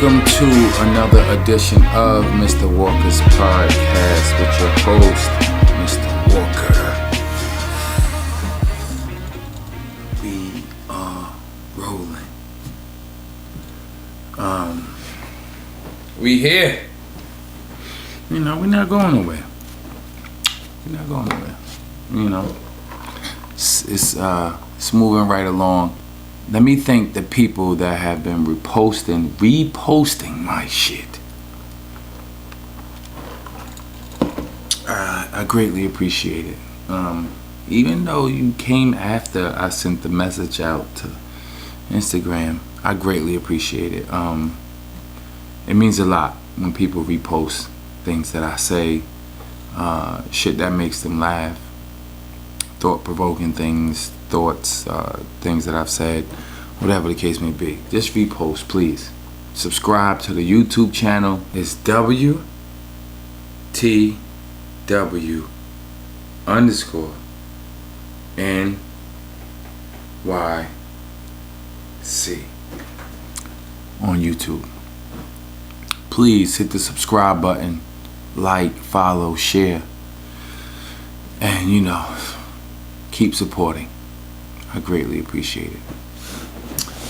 Welcome to another edition of Mr. Walker's Podcast with your host, Mr. Walker. We are rolling. We here. You know, we're not going nowhere. You know, it's moving right along. Let me thank the people that have been reposting my shit. I greatly appreciate it. Even though you came after I sent the message out to Instagram, I greatly appreciate it. It means a lot when people repost things that I say, shit that makes them laugh, thought-provoking things, thoughts, things that I've said, whatever the case may be. Just repost, please. Subscribe to the YouTube channel. It's WTW_NYC on YouTube. Please hit the subscribe button, like, follow, share, and keep supporting. I greatly appreciate it.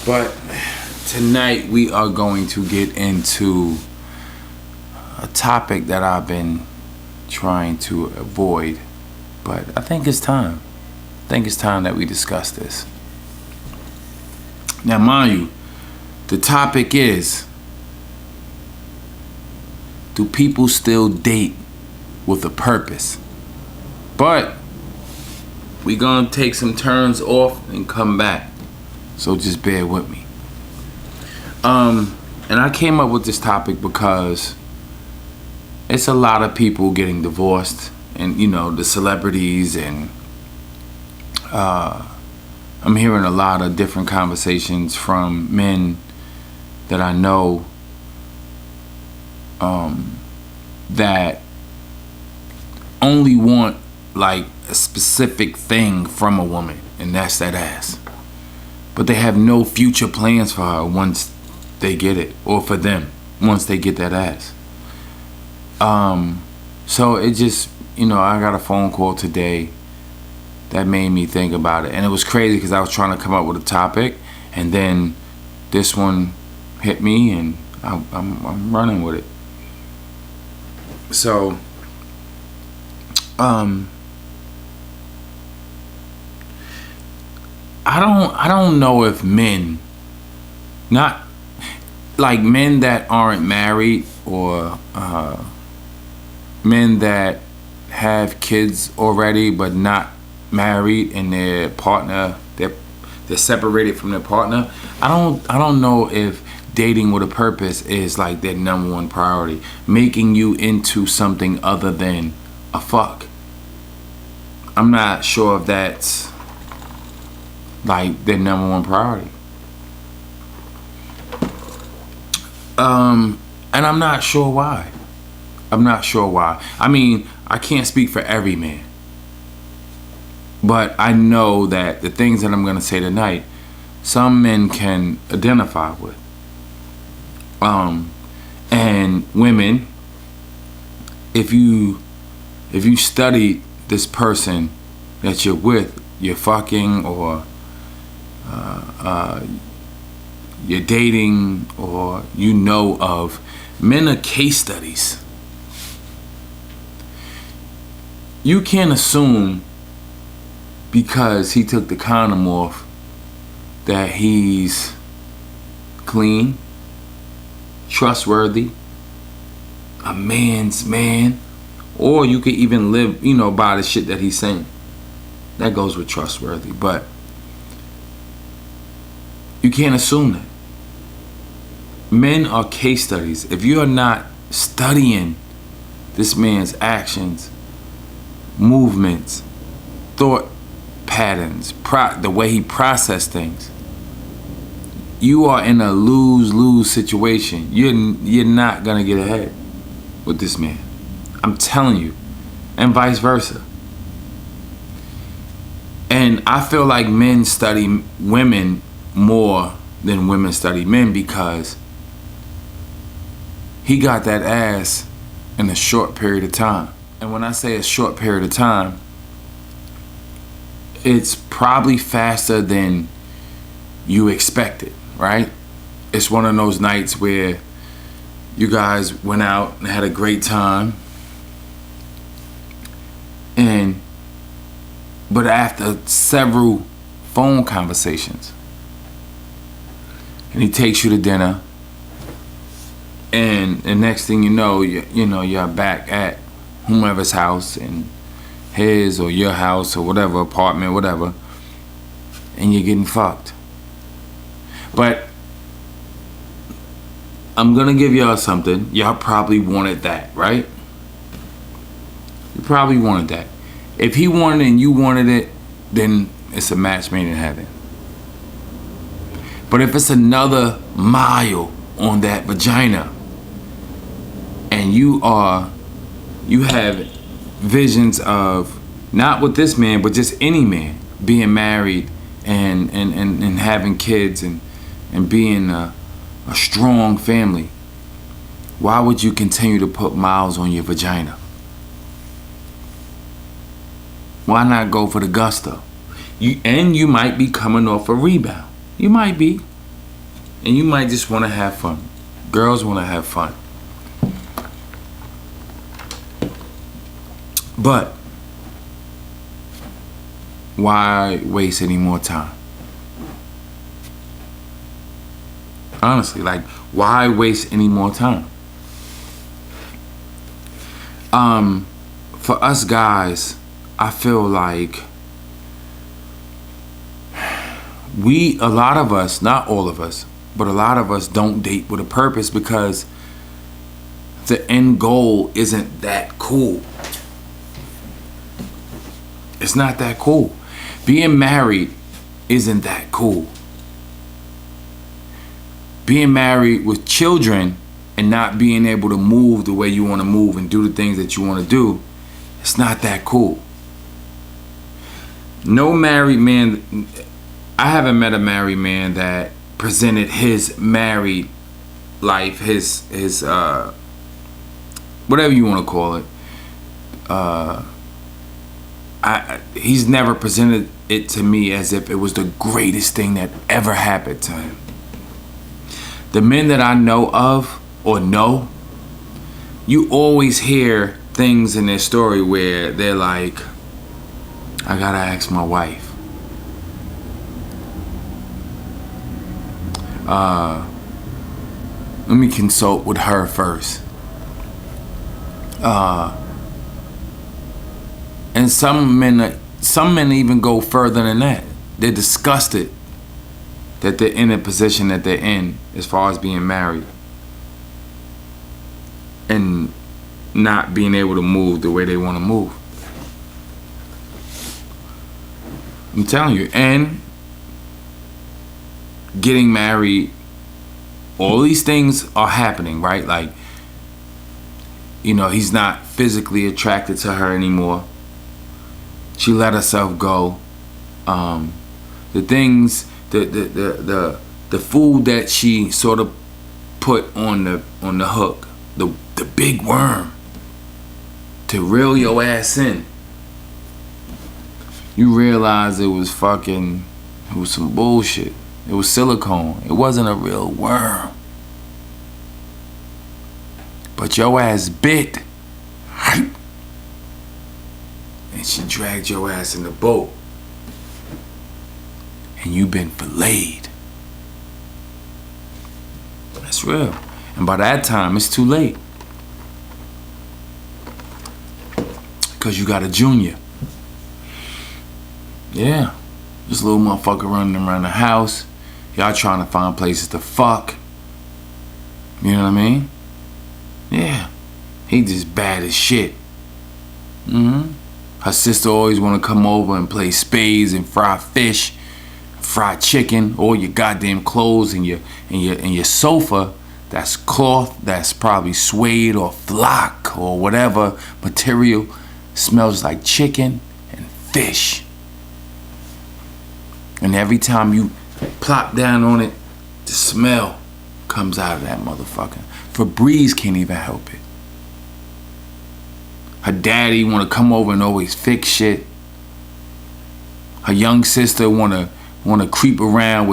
But tonight we are going to get into a topic that I've been trying to avoid, but I think it's time. That we discuss this. Now, mind you, the topic is, do people still date with a purpose? But we're gonna take some turns off and come back, so just bear with me. And I came up with this topic because it's a lot of people getting divorced, and the celebrities, and I'm hearing a lot of different conversations from men that I know that only want like a specific thing from a woman, and that's that ass. But they have no future plans for her once they get it, or for them once they get that ass. So it just, I got a phone call today that made me think about it, and it was crazy because I was trying to come up with a topic, and then this one hit me, and I'm running with it. So, I don't know if men, not like men that aren't married, or men that have kids already but not married, and their partner, they're separated from their partner. I don't know if dating with a purpose is like their number one priority, making you into something other than a fuck. I'm not sure if that's like their number one priority. And I'm not sure why. I mean, I can't speak for every man, but I know that the things that I'm going to say tonight, some men can identify with. And women, if you study this person that you're with, you're fucking, or you're dating, or of, men are case studies. You can't assume because he took the condom off that he's clean, trustworthy, a man's man, or you could even live, by the shit that he's saying. That goes with trustworthy, but you can't assume that. Men are case studies. If you are not studying this man's actions, movements, thought patterns, the way he processed things, you are in a lose-lose situation. You're not gonna get ahead with this man. I'm telling you, and vice versa. And I feel like men study women more than women study men, because he got that ass in a short period of time. And when I say a short period of time, it's probably faster than you expected, right? It's one of those nights where you guys went out and had a great time, but after several phone conversations, and he takes you to dinner, and the next thing you know, you're back at whomever's house, and his or your house or whatever, apartment, whatever, and you're getting fucked. But I'm gonna give y'all something. Y'all probably wanted that, right? You probably wanted that. If he wanted it and you wanted it, then it's a match made in heaven. But if it's another mile on that vagina, and you have visions of, not with this man, but just any man, being married and having kids and being a strong family, why would you continue to put miles on your vagina? Why not go for the gusto? You might be coming off a rebound. You might be. And you might just want to have fun. Girls want to have fun. But why waste any more time? Honestly, like, why waste any more time? For us guys, I feel like a lot of us, not all of us, but a lot of us don't date with a purpose because the end goal isn't that cool. It's not that cool. Being married isn't that cool. Being married with children and not being able to move the way you want to move and do the things that you want to do, it's not that cool. No married man, I haven't met a married man that presented his married life, his whatever you want to call it. He's never presented it to me as if it was the greatest thing that ever happened to him. The men that I know of or know, you always hear things in their story where they're like, I gotta ask my wife. Let me consult with her first. And some men even go further than that. They're disgusted that they're in a position that they're in as far as being married and not being able to move the way they want to move. I'm telling you. And getting married, all these things are happening, right? Like, he's not physically attracted to her anymore. She let herself go. The things, the food that she sort of put on the hook, the big worm to reel your ass in. You realize it was some bullshit. It was silicone. It wasn't a real worm. But your ass bit. And she dragged your ass in the boat. And you been filleted. That's real. And by that time, it's too late. Because you got a junior. Yeah. This little motherfucker running around the house. Y'all trying to find places to fuck. You know what I mean? Yeah. He just bad as shit. Her sister always want to come over and play spades and fry fish, fried chicken, all your goddamn clothes and your sofa. That's cloth. That's probably suede or flock or whatever material. Smells like chicken and fish. And every time you plop down on it, the smell comes out of that motherfucker. Febreze can't even help it. Her daddy want to come over and always fix shit. Her young sister want to creep around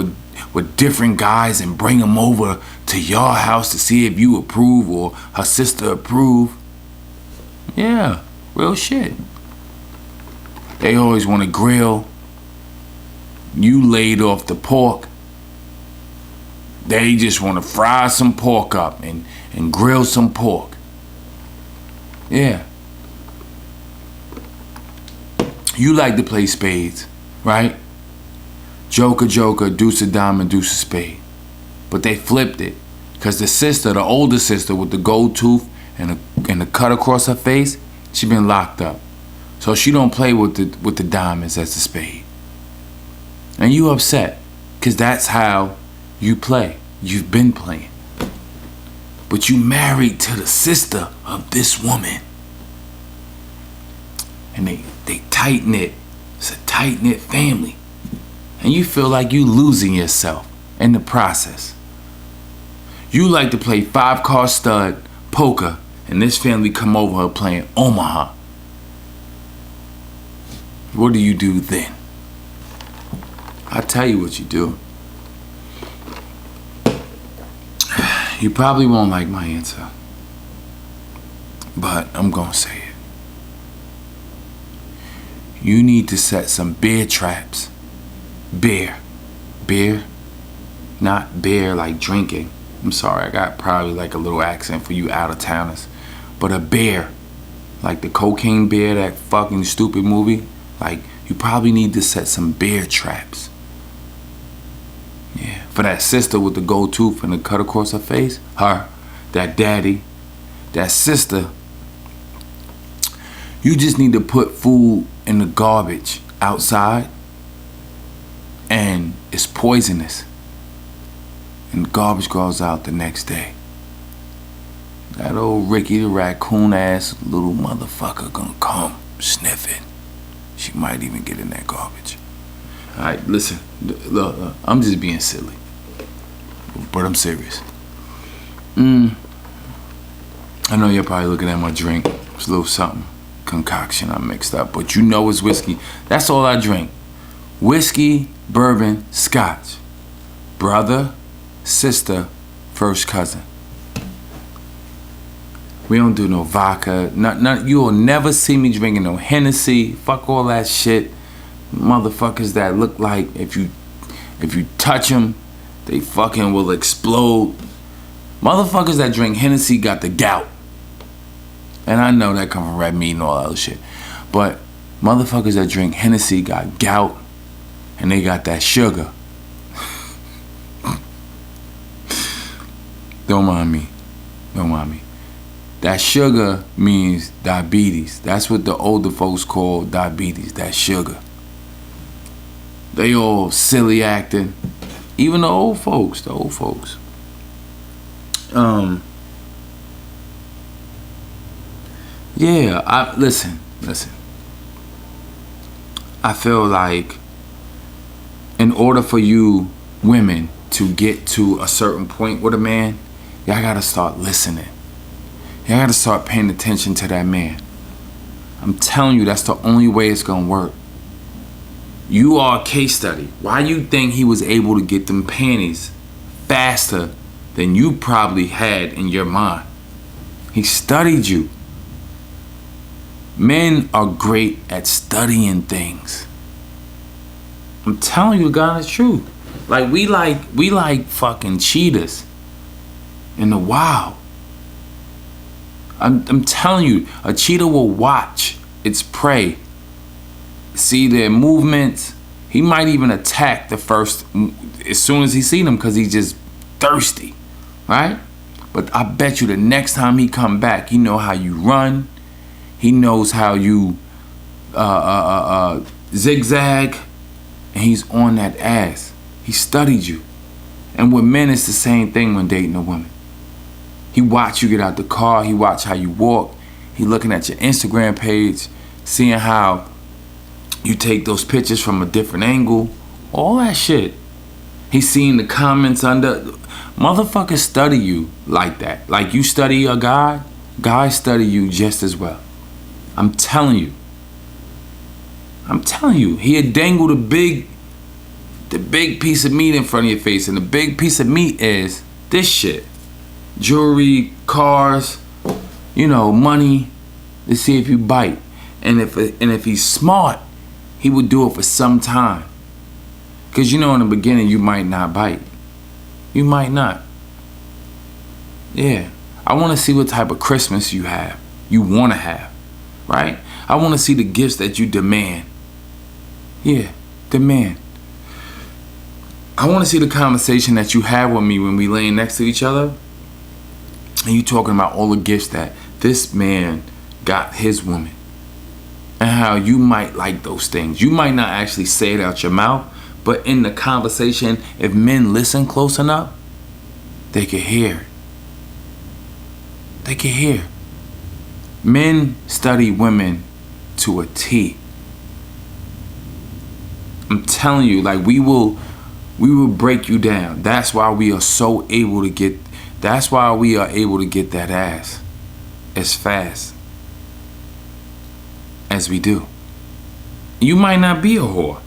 with different guys and bring them over to your house to see if you approve or her sister approve. Yeah, real shit. They always want to grill. You laid off the pork. They just want to fry some pork up and grill some pork. Yeah. You like to play spades, right? Joker, joker, deuce of diamond, deuce of spade. But they flipped it. Because the sister, the older sister with the gold tooth and the cut across her face, she been locked up. So she don't play with the diamonds as the spade. And you upset. Because that's how you play. You've been playing. But you married to the sister of this woman. And they tight-knit. It's a tight-knit family. And you feel like you losing yourself in the process. You like to play 5-card stud, poker, and this family come over her playing Omaha. What do you do then? I'll tell you what you do. You probably won't like my answer, but I'm gonna say it. You need to set some bear traps. Beer, not beer like drinking. I'm sorry, I got probably like a little accent for you out-of-towners. But a bear, like the Cocaine Bear, that fucking stupid movie. Like, you probably need to set some bear traps. Yeah, for that sister with the gold tooth and the cut across her face. Her, that daddy, that sister. You just need to put food in the garbage outside. And it's poisonous. And the garbage goes out the next day. That old Ricky the raccoon ass little motherfucker gonna come sniffing. She might even get in that garbage. Alright, listen. Look, I'm just being silly. But I'm serious. I know you're probably looking at my drink. It's a little something. Concoction I mixed up. But you know it's whiskey. That's all I drink. Whiskey, bourbon, scotch. Brother, sister, first cousin. We don't do no vodka. You will never see me drinking no Hennessy. Fuck all that shit. Motherfuckers that look like if you touch them, they fucking will explode. Motherfuckers that drink Hennessy got the gout. And I know that come from red meat and all that other shit. But motherfuckers that drink Hennessy got gout. And they got that sugar. Don't mind me. That sugar means diabetes. That's what the older folks call diabetes, that sugar. They all silly acting. Even the old folks. Yeah, listen. I feel like in order for you women to get to a certain point with a man, y'all gotta start listening. Y'all gotta start paying attention to that man. I'm telling you, that's the only way it's gonna work. You are a case study. Why you think he was able to get them panties faster than you probably had in your mind? He studied you. Men are great at studying things. I'm telling you the God's truth. Like we like fucking cheetahs in the wild. I'm telling you, a cheetah will watch its prey, see their movements. He might even attack the first as soon as he see them because he's just thirsty, right? But I bet you the next time he come back, he know how you run. He knows how you zigzag, and he's on that ass. He studied you. And with men, it's the same thing when dating a woman. He watch you get out the car. He watch how you walk. He looking at your Instagram page, seeing how you take those pictures from a different angle. All that shit. He's seeing the comments under. Motherfuckers study you like that. Like you study a guy, guys study you just as well. I'm telling you. He'd dangle the big piece of meat in front of your face, and the big piece of meat is this shit. Jewelry, cars, money, to see if you bite. And if he's smart, he would do it for some time. Because in the beginning you might not bite. You might not. Yeah. I want to see what type of Christmas you want to have. Right? I want to see the gifts that you demand. Yeah, demand. I want to see the conversation that you have with me when we laying next to each other. And you talking about all the gifts that this man got his woman. And how you might like those things. You might not actually say it out your mouth. But in the conversation, if men listen close enough, they can hear. They can hear. Men study women to a T. I'm telling you, like we will break you down. That's why we are able to get that ass as fast as we do. You might not be a whore,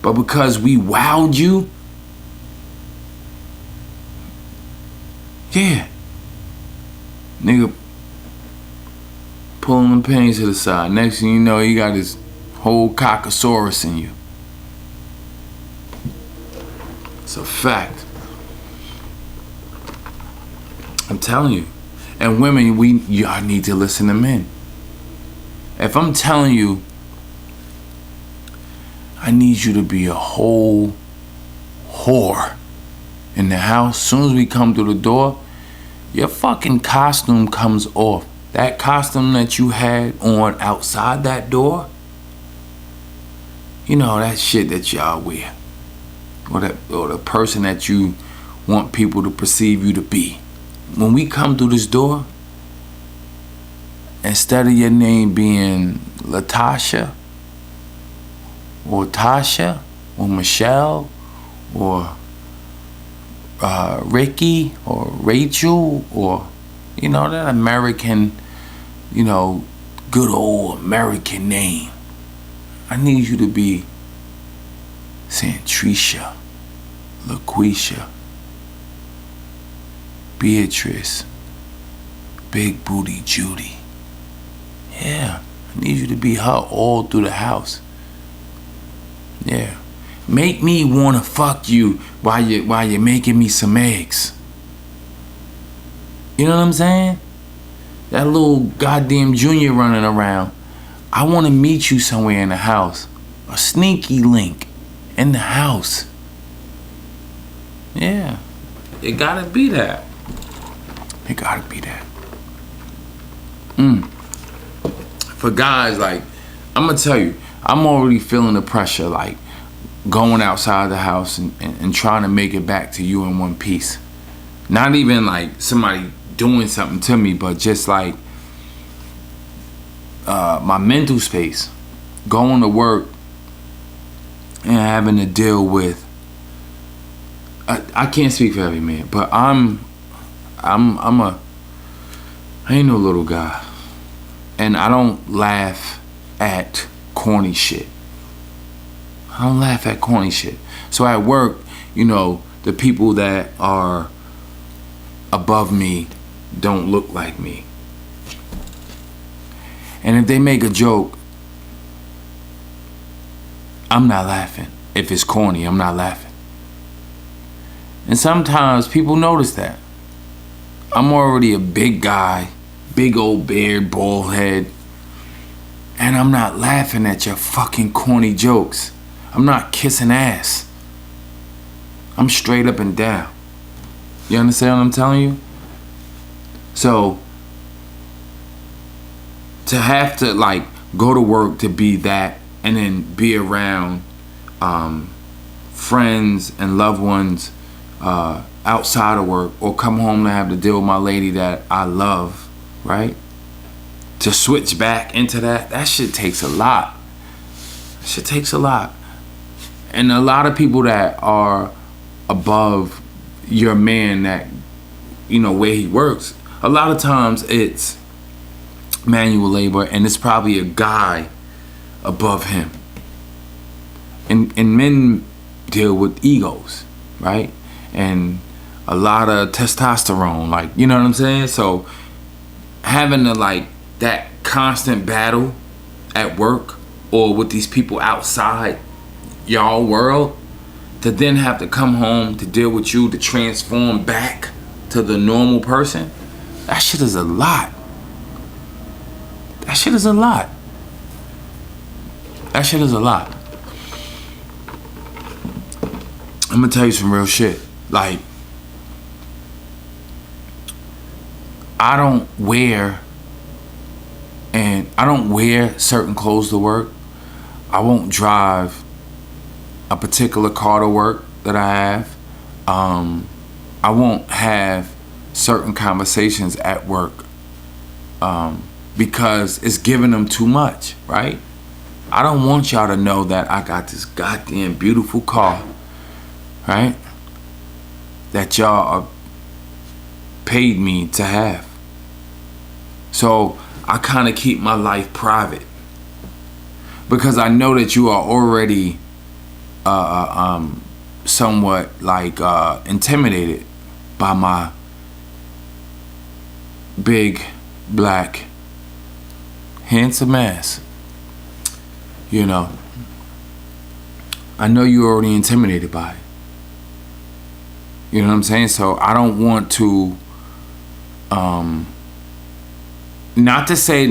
but because we wowed you, yeah, nigga pulling the panties to the side. Next thing you know, you got this whole cockosaurus in you. It's a fact. I'm telling you. And women, y'all need to listen to men. If I'm telling you, I need you to be a whole whore in the house. Soon as we come through the door, your fucking costume comes off. That costume that you had on outside that door, that shit that y'all wear. Or the person that you want people to perceive you to be. When we come through this door, instead of your name being Latasha, or Tasha, or Michelle, or Ricky, or Rachel, or that American, good old American name. I need you to be Santricia, LaQuisha, Beatrice, Big Booty Judy. Yeah, I need you to be her all through the house. Yeah. Make me wanna fuck you while you're making me some eggs. You know what I'm saying? That little goddamn junior running around. I wanna meet you somewhere in the house. A sneaky link in the house. Yeah. It gotta be that. It gotta be that. For guys, like, I'm gonna tell you, I'm already feeling the pressure, like going outside the house and trying to make it back to you in one piece. Not even like somebody doing something to me, but just like my mental space, going to work and having to deal with. I can't speak for every man, but I ain't no little guy, and I don't laugh at corny shit. I don't laugh at corny shit. So at work, the people that are above me don't look like me. And if they make a joke, I'm not laughing. If it's corny, I'm not laughing. And sometimes people notice that. I'm already a big guy, big old beard, bald head, and I'm not laughing at your fucking corny jokes. I'm not kissing ass. I'm straight up and down. You understand what I'm telling you? So, to have to like go to work to be that and then be around friends and loved ones outside of work, or come home to have to deal with my lady that I love, right? To switch back into that shit takes a lot. Shit takes a lot. And a lot of people that are above your man that, you know, where he works. A lot of times it's manual labor, and it's probably a guy above him. And men deal with egos, right? And a lot of testosterone, like, you know what I'm saying? So having to, like, that constant battle at work or with these people outside y'all world, to then have to come home to deal with you, to transform back to the normal person, that shit is a lot. That shit is a lot. That shit is a lot. I'm gonna tell you some real shit. Like, I don't wear certain clothes to work. I won't drive a particular car to work that I have. I won't have certain conversations at work because it's giving them too much, right? I don't want y'all to know that I got this goddamn beautiful car, right? That y'all paid me to have. So I kind of keep my life private because I know that you are already somewhat like intimidated by my big black handsome ass. You know, I know you're already intimidated by it. You know what I'm saying? So I don't want to not to say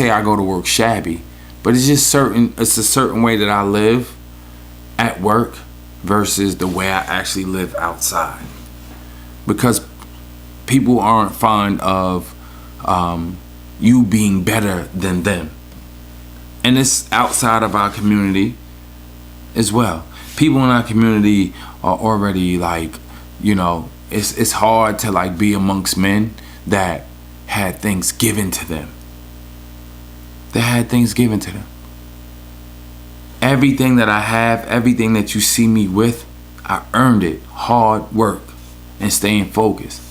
I go to work shabby, but it's a certain way that I live at work versus the way I actually live outside. Because people aren't fond of you being better than them. And it's outside of our community as well. People in our community are already like, you know, it's hard to like be amongst men that had things given to them. They had things given to them. Everything that I have, everything that you see me with, I earned it. Hard work and staying focused.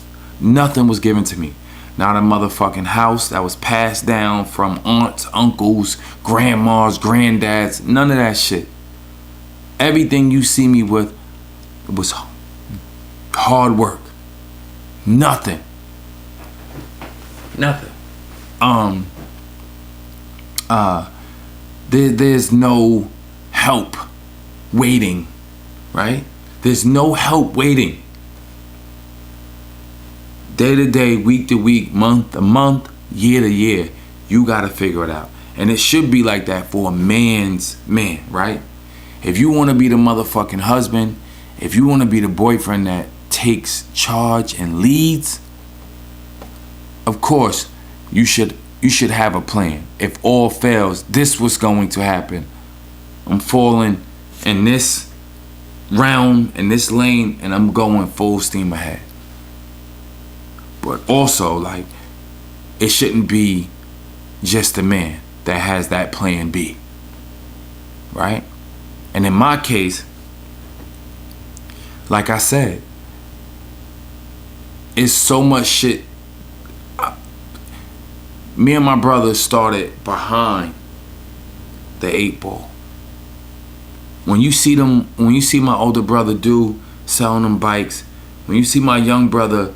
Nothing was given to me. Not a motherfucking house that was passed down from aunts, uncles, grandmas, granddads. None of that shit. Everything you see me with, it was hard work. Nothing. There's no help waiting, right? There's no help waiting. Day to day, week to week, month to month, year to year, you gotta figure it out. And it should be like that for a man's man, right? If you wanna be the motherfucking husband, if you wanna be the boyfriend that takes charge and leads, of course, you should have a plan. If all fails, this was going to happen. I'm falling in this realm, in this lane, and I'm going full steam ahead. But also, like, it shouldn't be just a man that has that plan B, right? And in my case, like I said, it's so much shit. Me and my brother started behind the 8 ball. When you see my older brother selling them bikes, when you see my young brother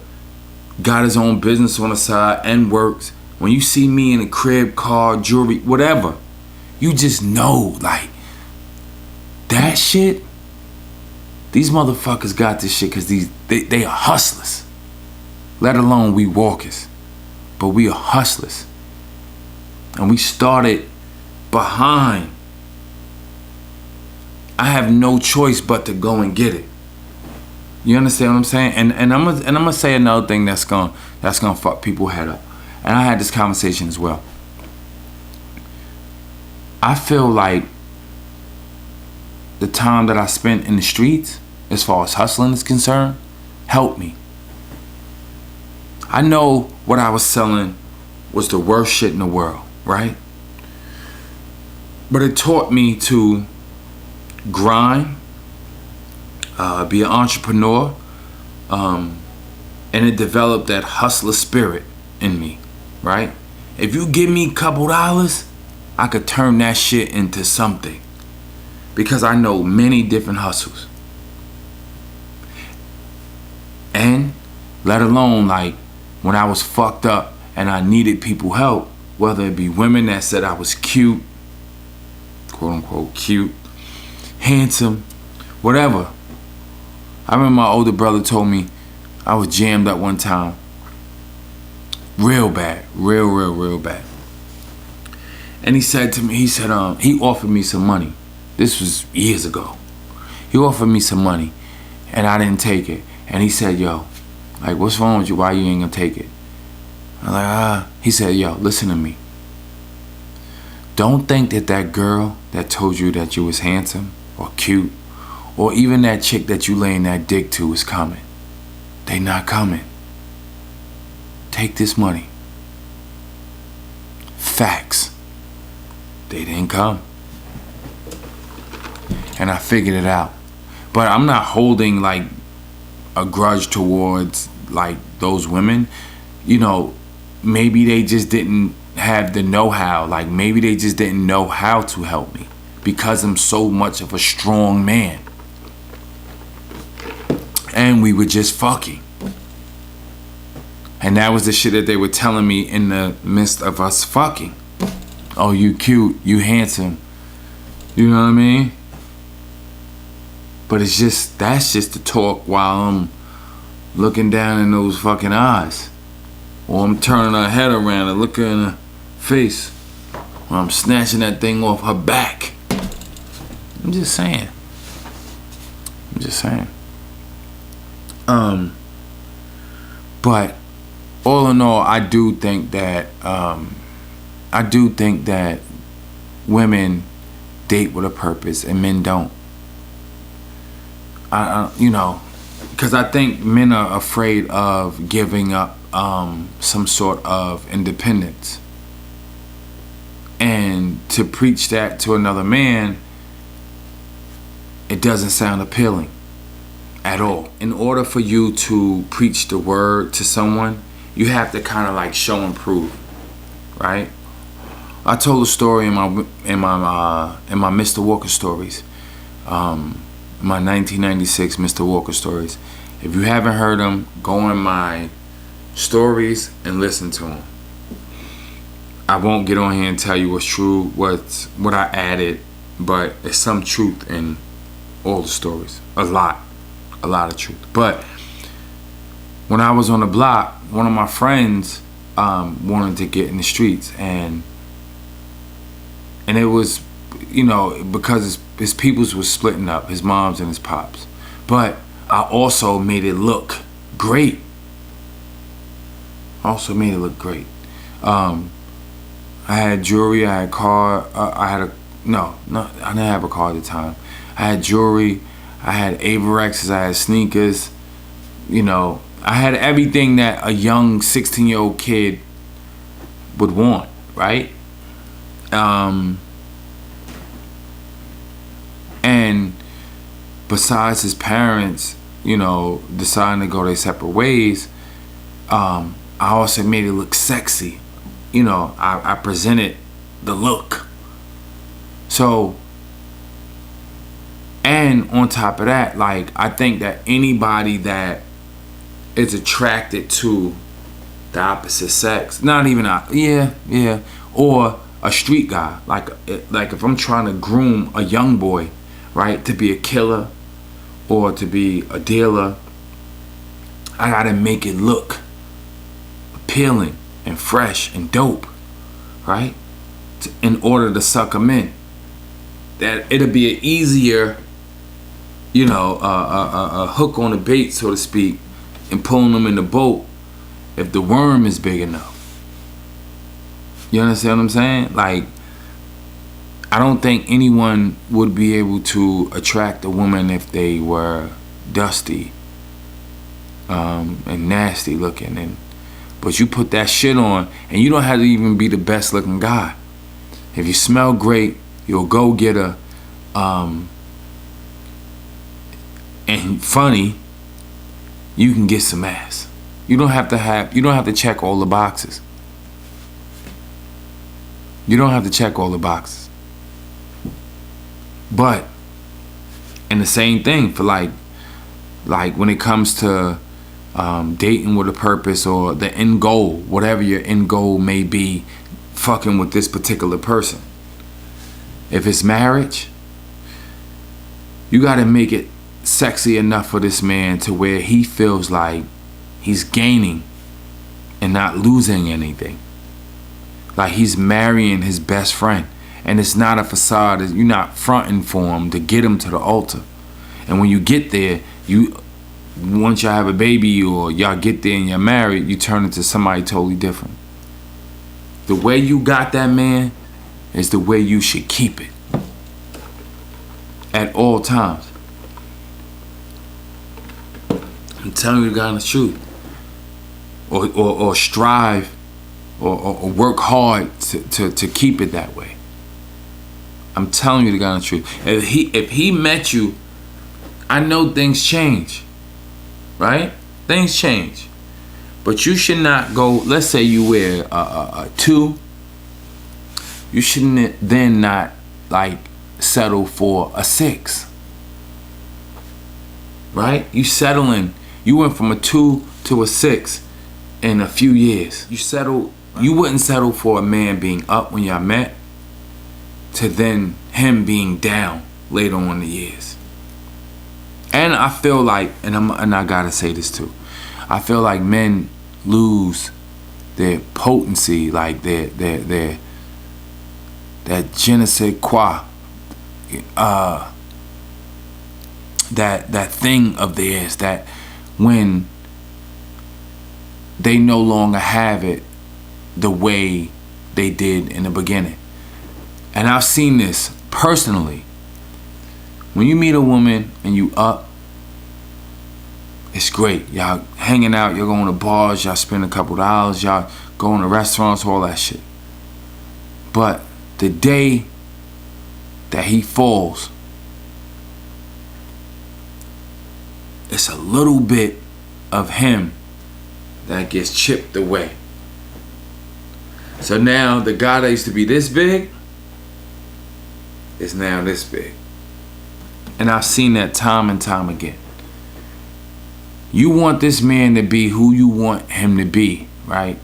got his own business on the side and works, when you see me in a crib, car, jewelry, whatever, you just know, like, that shit, these motherfuckers got this shit because they are hustlers. Let alone we walkers. But we are hustlers. And we started behind. I have no choice but to go and get it. You understand what I'm saying? And I'm gonna say another thing that's gonna fuck people's head up. And I had this conversation as well. I feel like the time that I spent in the streets, as far as hustling is concerned, helped me. I know what I was selling was the worst shit in the world, right? But it taught me to grind, be an entrepreneur, and it developed that hustler spirit in me, right? If you give me a couple dollars, I could turn that shit into something, because I know many different hustles. And let alone like when I was fucked up and I needed people help, whether it be women that said I was cute, quote unquote cute, handsome, whatever. I remember my older brother told me I was jammed up one time. Real bad. Real bad. And he said to me, he offered me some money. This was years ago. He offered me some money and I didn't take it. And he said, yo, like, what's wrong with you? Why you ain't gonna take it? I'm like, He said, yo, listen to me. Don't think that girl that told you that you was handsome or cute, or even that chick that you laying that dick to is coming. They not coming. Take this money. Facts. They didn't come. And I figured it out. But I'm not holding like a grudge towards like those women. You know, maybe they just didn't have the know-how. Like maybe they just didn't know how to help me because I'm so much of a strong man. And we were just fucking. And that was the shit that they were telling me in the midst of us fucking. Oh, you cute, you handsome. You know what I mean? But that's just the talk while I'm looking down in those fucking eyes. Or I'm turning her head around and looking in her face. Or I'm snatching that thing off her back. I'm just saying. But all in all, I do think that women date with a purpose and men don't. You know, because I think men are afraid of giving up some sort of independence. And to preach that to another man, it doesn't sound appealing at all. In order for you to preach the word to someone, you have to kind of like show and prove, right? I told a story in my Mr. Walker stories, my 1996 Mr. Walker stories. If you haven't heard them, go in my stories and listen to them. I won't get on here and tell you what's true, what I added, but there's some truth in all the stories. A lot of truth. But when I was on the block, one of my friends wanted to get in the streets, and it was, you know, because his peoples was splitting up, his moms and his pops. But I also made it look great. I had jewelry, I had a car, I didn't have a car at the time. I had jewelry, I had Avirexes, I had sneakers, you know, I had everything that a young 16-year-old kid would want, right? And besides his parents, you know, deciding to go their separate ways, I also made it look sexy. You know, I presented the look. So, and on top of that, like, I think that anybody that is attracted to the opposite sex, not even or a street guy, like if I'm trying to groom a young boy, right, to be a killer or to be a dealer, I gotta make it look appealing and fresh and dope, right? In order to suck them in. That it'll be an easier, you know, a hook on the bait, so to speak, and pulling them in the boat if the worm is big enough. You understand what I'm saying? Like, I don't think anyone would be able to attract a woman if they were dusty and nasty looking, but you put that shit on and you don't have to even be the best looking guy. If you smell great, you'll go get her, and funny, you can get some ass. You don't have to check all the boxes. You don't have to check all the boxes. But, and the same thing for like when it comes to dating with a purpose, or the end goal, whatever your end goal may be, fucking with this particular person. If it's marriage, you gotta make it sexy enough for this man to where he feels like he's gaining and not losing anything. Like he's marrying his best friend. And it's not a facade. You're not fronting for him to get him to the altar. And when you get there, once y'all have a baby or y'all get there and you're married, you turn into somebody totally different. The way you got that man is the way you should keep it. At all times. I'm telling you the God honest truth. Or strive or work hard to keep it that way. I'm telling you the God honest truth. If he met you, I know things change. Right? Things change. But you should not go, let's say you wear a 2. You shouldn't then not like settle for a 6. Right? You went from a 2 to a 6 in a few years. You wouldn't settle for a man being up when y'all met to then him being down later on in the years. And I feel like, and I gotta say this too, I feel like men lose their potency, like their that je ne sais quoi, that thing of theirs, that when they no longer have it the way they did in the beginning. And I've seen this personally. When you meet a woman and you up, it's great. Y'all hanging out, you're going to bars, y'all spend a couple dollars, y'all going to restaurants, all that shit. But the day that he falls, it's a little bit of him that gets chipped away. So now the guy that used to be this big is now this big. And I've seen that time and time again. You want this man to be who you want him to be, right?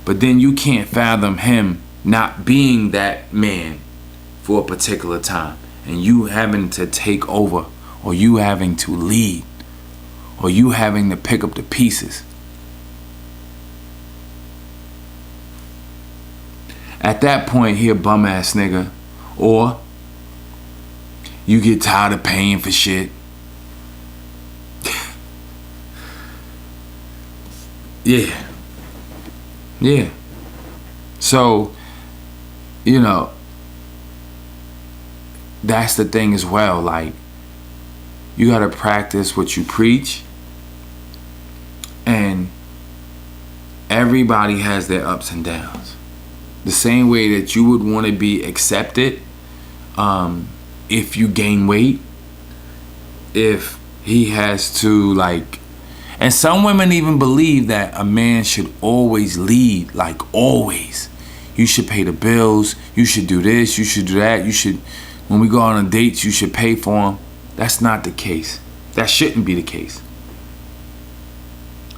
But then you can't fathom him not being that man for a particular time, and you having to take over, or you having to lead, or you having to pick up the pieces. At that point, he a bum ass nigga, or you get tired of paying for shit. Yeah. So, you know, that's the thing as well. Like, you gotta practice what you preach. And everybody has their ups and downs. The same way that you would want to be accepted if you gain weight, if he has to, like, and some women even believe that a man should always lead, like always. You should pay the bills, you should do this, you should do that, you should, when we go on dates, you should pay for them. That's not the case. That shouldn't be the case.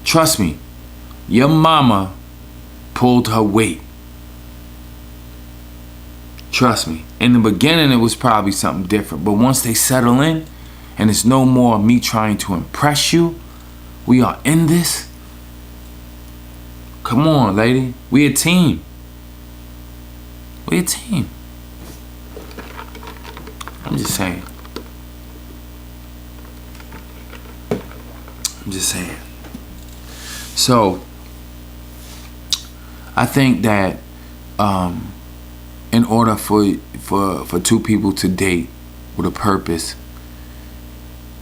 Trust me, your mama pulled her weight. Trust me. In the beginning, it was probably something different. But once they settle in, and it's no more me trying to impress you, we are in this. Come on, lady. We a team. We a team. I'm just saying. So, I think that in order for two people to date with a purpose,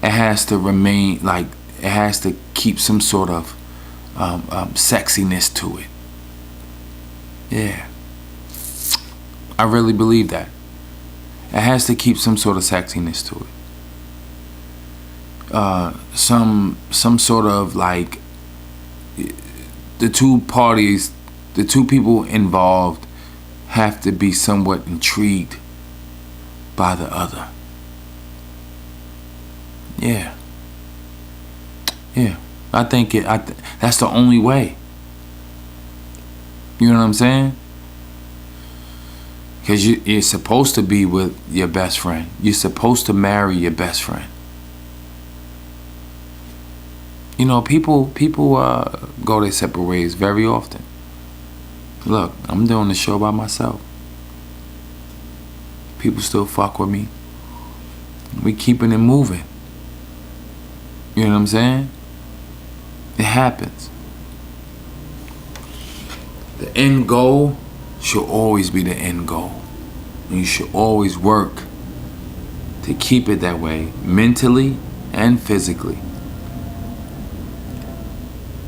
it has to remain, like, it has to keep some sort of sexiness to it. Yeah. I really believe that. It has to keep some sort of sexiness to it. some sort of like the two parties, the two people involved have to be somewhat intrigued by the other. Yeah. I think that's the only way. You know what I'm saying? Because you're supposed to be with your best friend. You're supposed to marry your best friend. You know, people go their separate ways very often. Look, I'm doing the show by myself. People still fuck with me. We keeping it moving. You know what I'm saying? It happens. The end goal should always be the end goal. And you should always work to keep it that way, mentally and physically.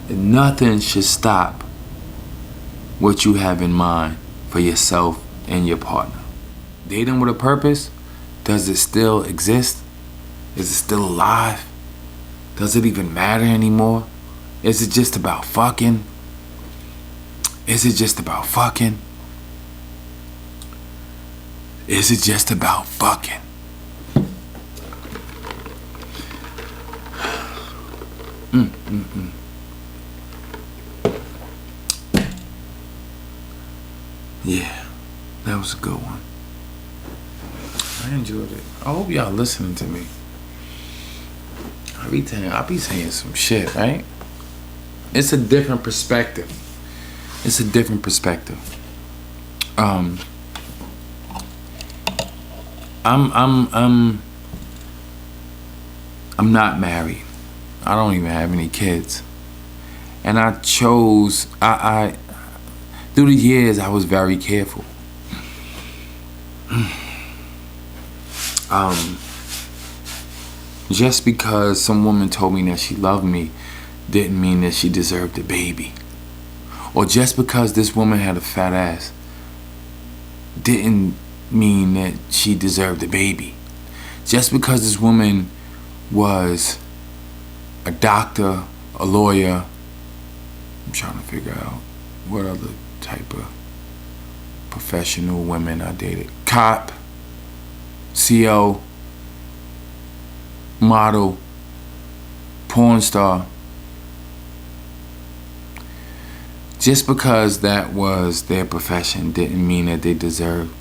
And nothing should stop what you have in mind for yourself and your partner. Dating with a purpose, does it still exist? Is it still alive? Does it even matter anymore? Is it just about fucking? Is it just about fucking? Is it just about fucking? Yeah, that was a good one. I enjoyed it. I hope y'all listening to me. I be saying some shit, right? It's a different perspective. It's a different perspective. I'm not married. I don't even have any kids. And I chose I through the years I was very careful. Just because some woman told me that she loved me didn't mean that she deserved a baby. Or just because this woman had a fat ass didn't mean that she deserved a baby. Just because this woman was a doctor, a lawyer, I'm trying to figure out what other type of professional women I dated. Cop, CO, model, porn star. Just because that was their profession didn't mean that they deserved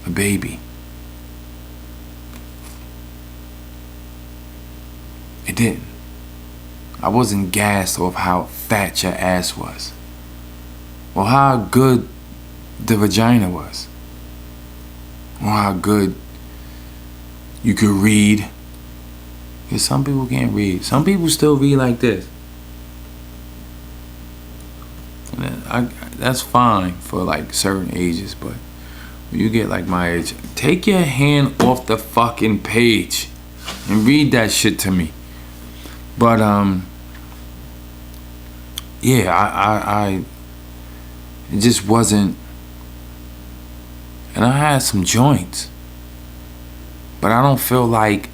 a baby. It didn't. I wasn't gassed off how fat your ass was, or how good the vagina was, or how good you could read. Because some people can't read. Some people still read like this. And that's fine for like certain ages, but when you get like my age, take your hand off the fucking page and read that shit to me. But yeah, I it just wasn't. And I had some joints, but I don't feel like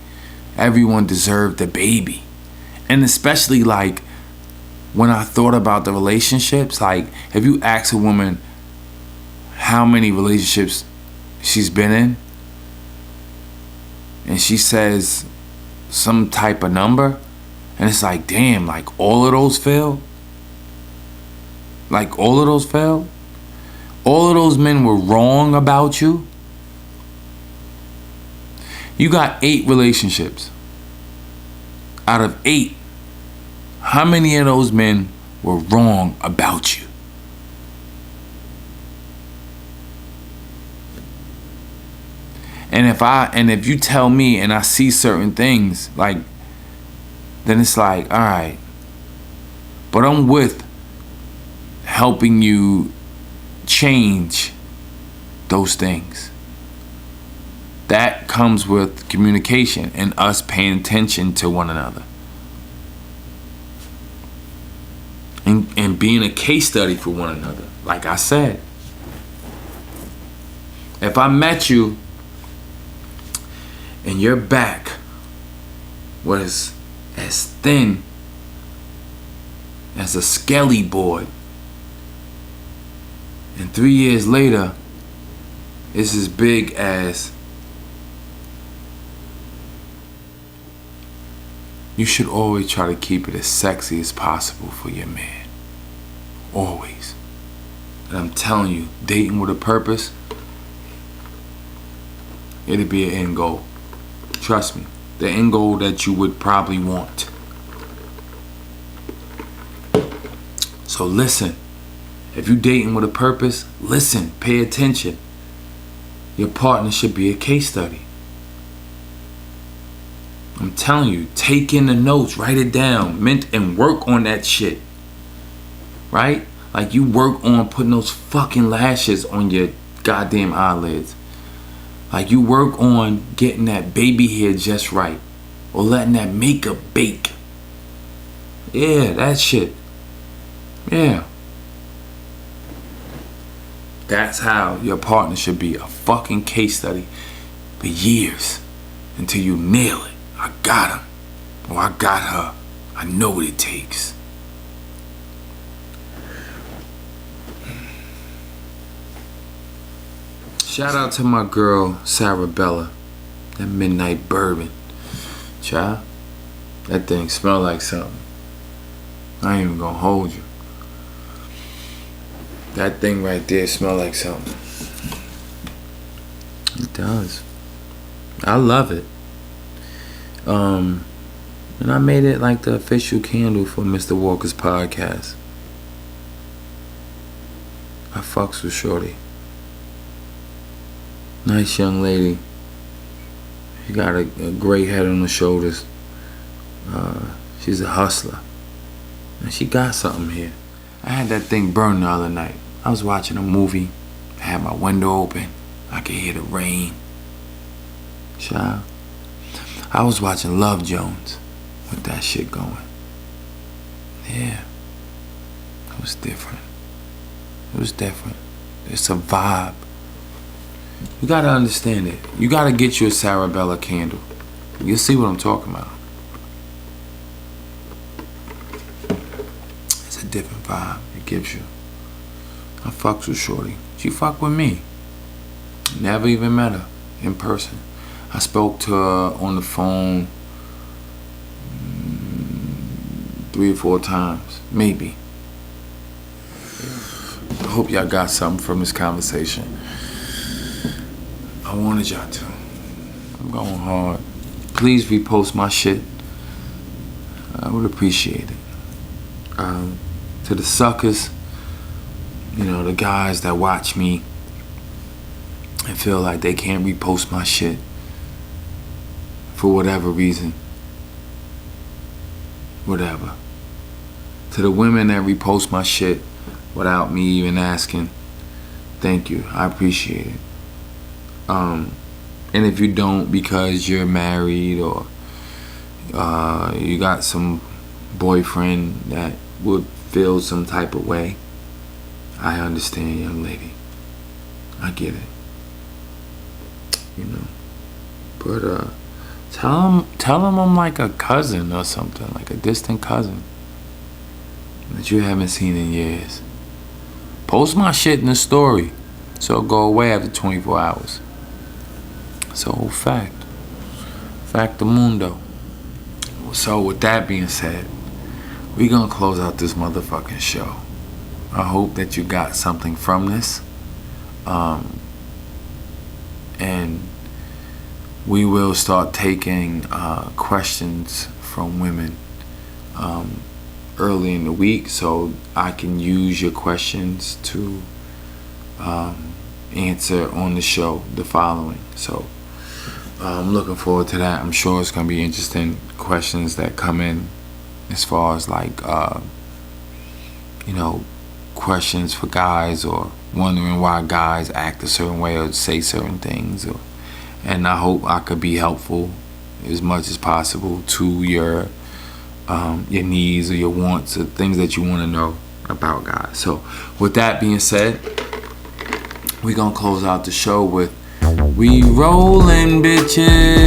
everyone deserved a baby. And especially like when I thought about the relationships, like if you ask a woman how many relationships she's been in and she says some type of number, and it's like, damn, like all of those failed? Like all of those failed? All of those men were wrong about you? You got 8 relationships. Out of 8, how many of those men were wrong about you? And if you tell me and I see certain things, like, then it's like, all right, but I'm with helping you change those things. That comes with communication and us paying attention to one another. And being a case study for one another. Like I said, if I met you and your back was as thin as a skelly board. And 3 years later, it's as big as. You should always try to keep it as sexy as possible for your man. Always. And I'm telling you, dating with a purpose, it'll be an end goal. Trust me. The end goal that you would probably want. So listen. If you're dating with a purpose, listen, pay attention. Your partner should be a case study. I'm telling you, take in the notes, write it down, and work on that shit. Right? Like you work on putting those fucking lashes on your goddamn eyelids. Like you work on getting that baby hair just right. Or letting that makeup bake. Yeah, that shit. Yeah. That's how your partner should be. A fucking case study for years. Until you nail it. I got him. Or I got her. I know what it takes. Shout out to my girl, Sarah Bella. That midnight bourbon. Child. That thing smell like something. I ain't even gonna hold you. That thing right there smell like something. It does. I love it. And I made it like the official candle for Mr. Walker's podcast. I fucks with Shorty. Nice young lady. She got a great head on her shoulders. She's a hustler. And she got something here. I had that thing burn the other night. I was watching a movie. I had my window open. I could hear the rain. Child. I was watching Love Jones with that shit going. Yeah. It was different. It was different. It's a vibe. You gotta understand it. You gotta get you a Sarah Bella candle. You'll see what I'm talking about. It's a different vibe it gives you. I fucks with Shorty. She fucked with me. Never even met her in person. I spoke to her on the phone 3 or 4 times, maybe. I hope y'all got something from this conversation. I wanted y'all to. I'm going hard. Please repost my shit. I would appreciate it. To the suckers, you know, the guys that watch me and feel like they can't repost my shit for whatever reason. Whatever. To the women that repost my shit without me even asking, thank you. I appreciate it. And if you don't because you're married or you got some boyfriend that would feel some type of way, I understand, young lady. I get it. You know. But tell him I'm like a cousin or something, like a distant cousin that you haven't seen in years. Post my shit in the story so it'll go away after 24 hours. It's a whole fact. Factamundo. So with that being said, we gonna close out this motherfucking show. I hope that you got something from this. And we will start taking questions from women early in the week, so I can use your questions to answer on the show the following. So I'm looking forward to that. I'm sure it's gonna be interesting questions that come in as far as like questions for guys, or wondering why guys act a certain way or say certain things, and I hope I could be helpful as much as possible to your needs or your wants or things that you want to know about guys. So with that being said, we're gonna close out the show with "We Rollin' Bitches."